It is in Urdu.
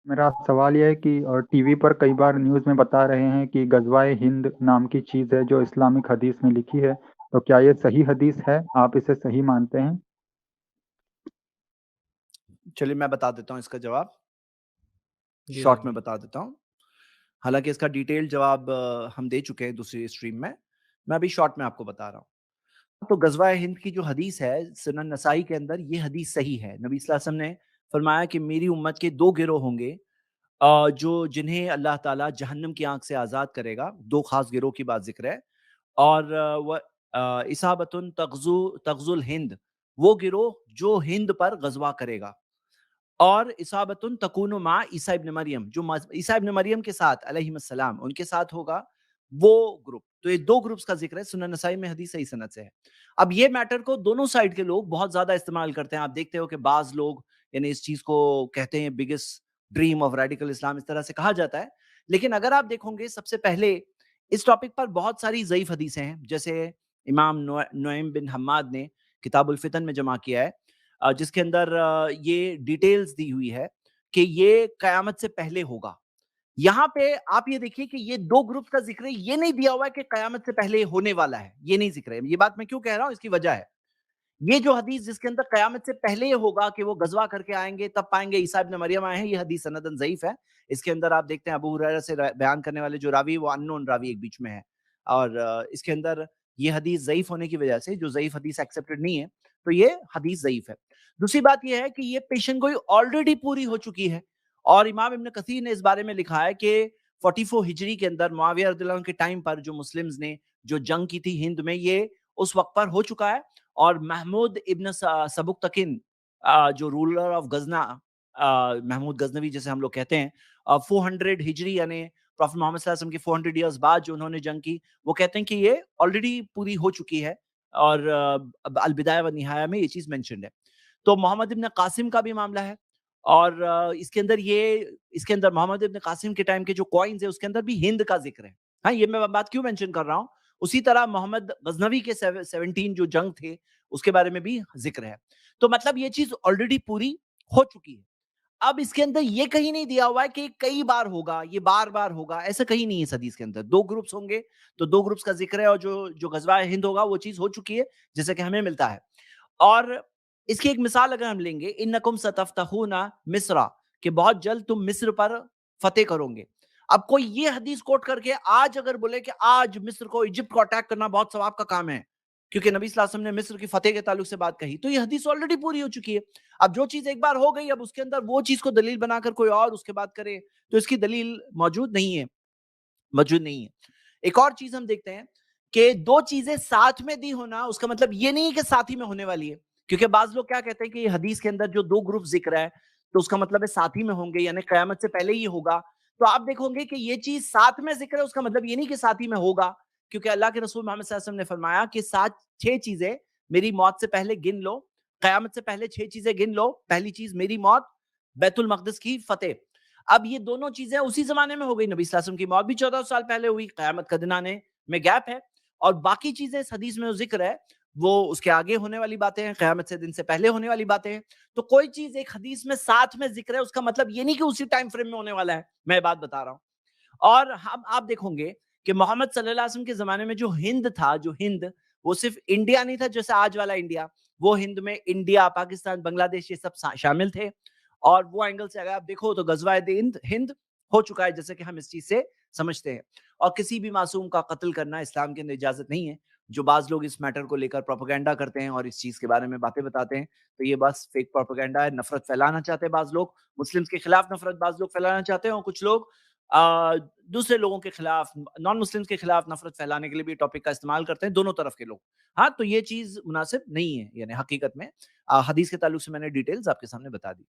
میرا سوال یہ ہے کہ ٹی وی پر کئی بار نیوز میں بتا رہے ہیں کہ غزوہ ہند نام کی چیز ہے جو اسلامک حدیث میں لکھی ہے، تو کیا یہ صحیح حدیث ہے؟ آپ اسے صحیح مانتے ہیں؟ چلیے میں بتا دیتا ہوں اس کا جواب، جی شارٹ میں راضی بتا دیتا ہوں. حالانکہ اس کا ڈیٹیل جواب ہم دے چکے ہیں دوسری اسٹریم میں ابھی شارٹ میں آپ کو بتا رہا ہوں. تو غزوہ ہند کی جو حدیث ہے سنن نسائی کے اندر، یہ حدیث صحیح ہے. نبی صلی اللہ علیہ وسلم نے فرمایا کہ میری امت کے دو گروہ ہوں گے جو جنہیں اللہ تعالیٰ جہنم کی آنکھ سے آزاد کرے گا. دو خاص گروہ کی بات ذکر ہے. اور وہ اصابتن تغزو الہند، وہ گروہ جو ہند پر غزوہ کرے گا. اور اصابتن تکون مع عیسیٰ ابن مریم، جو عیسیٰ ابن مریم کے ساتھ علیہ السلام ان کے ساتھ ہوگا وہ گروپ. تو یہ دو گروپس کا ذکر ہے، سنن نسائی میں حدیث صحیح سند سے ہے. اب یہ میٹر کو دونوں سائیڈ کے لوگ بہت زیادہ استعمال کرتے ہیں. آپ دیکھتے ہو کہ بعض لوگ یعنی اس چیز کو کہتے ہیں بگسٹ ڈریم آف ریڈیکل اسلام، اس طرح سے کہا جاتا ہے. لیکن اگر آپ دیکھو گے سب سے پہلے اس ٹاپک پر بہت ساری ضعیف حدیثیں ہیں، جیسے امام نعیم بن حماد نے کتاب الفتن میں جمع کیا ہے، جس کے اندر یہ ڈیٹیلز دی ہوئی ہے کہ یہ قیامت سے پہلے ہوگا. یہاں پہ آپ یہ دیکھیے کہ یہ دو گروپ کا ذکر ہے، یہ نہیں دیا ہوا ہے کہ قیامت سے پہلے ہونے والا ہے، یہ نہیں ذکر ہے. یہ بات میں کیوں کہہ رہا ہوں، اس کی وجہ ہے یہ جو حدیث جس کے اندر قیامت سے پہلے یہ ہوگا کہ وہ غزوہ کر کے آئیں گے تب پائیں گے عیسیٰ ابن مریم آئے ہیں، یہ حدیث سندن ضعیف ہے. اس کے اندر آپ دیکھتے ہیں ابو ہریرہ سے بیان کرنے والے جو راوی وہ انون راوی ایک بیچ میں ہے، اور اس کے اندر یہ حدیث ضعیف ہونے کی وجہ سے، جو ضعیف حدیث ایکسیپٹڈ نہیں ہے تو یہ حدیث ضعیف ہے. دوسری بات یہ ہے کہ یہ پیشن گوئی آلریڈی پوری ہو چکی ہے، اور امام ابن کثیر نے اس بارے میں لکھا ہے کہ 44 ہجری کے اندر معاویہ رضی اللہ عنہ کے ٹائم پر جو مسلمز نے جو جنگ کی تھی ہند میں، یہ اس وقت پر ہو چکا ہے. اور محمود ابن سبکتکن جو رولر آف غزنا، محمود غزنوی جسے ہم لوگ کہتے ہیں، 400 ہجری یعنی پروفٹ محمد صلی اللہ علیہ وسلم کی 400 ایئرز بعد جو انہوں نے جنگ کی، وہ کہتے ہیں کہ یہ آلریڈی پوری ہو چکی ہے. اور البدایہ و نہایہ میں یہ چیز مینشنڈ ہے. تو محمد ابن قاسم کا بھی معاملہ ہے، اور اس کے اندر محمد ابن قاسم کے ٹائم کے جو کوائنز ہیں اس کے اندر بھی ہند کا ذکر ہے. ہاں، یہ میں بات کیوں مینشن کر رہا ہوں، اسی طرح محمد غزنوی کے 17 جو جنگ تھے اس کے بارے میں بھی ذکر ہے. تو مطلب یہ چیز آلریڈی پوری ہو چکی ہے. اب اس کے اندر یہ کہیں نہیں دیا ہوا ہے کہ کئی بار ہوگا، یہ بار بار ہوگا، ایسا کہیں نہیں ہے. اس حدیث کے اندر دو گروپس ہوں گے تو دو گروپس کا ذکر ہے، اور جو غزوہ ہند ہوگا وہ چیز ہو چکی ہے جیسے کہ ہمیں ملتا ہے. اور اس کی ایک مثال اگر ہم لیں گے، انکم ستفتحون مصر، کہ بہت جلد تم مصر پر فتح کرو گے. اب کوئی یہ حدیث کوٹ کر کے آج اگر بولے کہ آج مصر کو، ایجپٹ کو اٹیک کرنا بہت ثواب کا کام ہے کیونکہ نبی صلی اللہ علیہ وسلم نے مصر کی فتح کے تعلق سے بات کہی، تو یہ حدیث آلریڈی پوری ہو چکی ہے. اب جو چیز ایک بار ہو گئی، اب اس کے اندر وہ چیز کو دلیل بنا کر کوئی اور اس کے بعد کرے تو اس کی دلیل موجود نہیں ہے. ایک اور چیز ہم دیکھتے ہیں کہ دو چیزیں ساتھ میں دی ہونا اس کا مطلب یہ نہیں کہ ساتھ ہی میں ہونے والی ہے. کیونکہ بعض لوگ کیا کہتے ہیں کہ یہ حدیث کے اندر جو دو گروپ ذکر ہے تو اس کا مطلب ہے ساتھ ہی میں ہوں گے، یعنی قیامت سے پہلے ہی ہوگا. تو آپ دیکھو گے کہ یہ چیز ساتھ میں ذکر ہے، اس کا مطلب یہ نہیں کہ ساتھ ہی میں ہوگا، کیونکہ اللہ کے رسول محمد صلی اللہ علیہ وسلم نے فرمایا کہ 6 چیزیں میری موت سے پہلے گن لو، قیامت سے پہلے 6 چیزیں گن لو. پہلی چیز میری موت، بیت المقدس کی فتح. اب یہ دونوں چیزیں اسی زمانے میں ہو گئی، نبی صلی اللہ علیہ وسلم کی موت بھی 14 سال پہلے ہوئی، قیامت کا دن آنے میں گیپ ہے. اور باقی چیزیں اس حدیث میں جو ذکر ہے وہ اس کے آگے ہونے والی باتیں ہیں، قیامت سے دن سے پہلے ہونے والی باتیں ہیں. تو کوئی چیز ایک حدیث میں ساتھ میں ذکر ہے اس کا مطلب یہ نہیں کہ اسی ٹائم فریم میں ہونے والا ہے. میں بات بتا رہا ہوں. اور ہم آپ دیکھو گے کہ محمد صلی اللہ علیہ وسلم کے زمانے میں جو ہند تھا، وہ صرف انڈیا نہیں تھا جیسے آج والا انڈیا، وہ ہند میں انڈیا، پاکستان، بنگلہ دیش یہ سب شامل تھے. اور وہ اینگل سے اگر آپ دیکھو تو غزوہ ہند ہو چکا ہے جیسے کہ ہم اس چیز سے سمجھتے ہیں. اور کسی بھی معصوم کا قتل کرنا اسلام کے اندر اجازت نہیں ہے. جو بعض لوگ اس میٹر کو لے کر پروپیگنڈا کرتے ہیں اور اس چیز کے بارے میں باتیں بتاتے ہیں تو یہ بس فیک پروپیگنڈا ہے. نفرت پھیلانا چاہتے ہیں بعض لوگ، مسلمز کے خلاف نفرت بعض لوگ پھیلانا چاہتے ہیں، اور کچھ لوگ دوسرے لوگوں کے خلاف، نان مسلمز کے خلاف نفرت پھیلانے کے لیے بھی ٹاپک کا استعمال کرتے ہیں، دونوں طرف کے لوگ. ہاں، تو یہ چیز مناسب نہیں ہے، یعنی حقیقت میں حدیث کے تعلق سے میں نے ڈیٹیلز آپ کے سامنے بتا دی.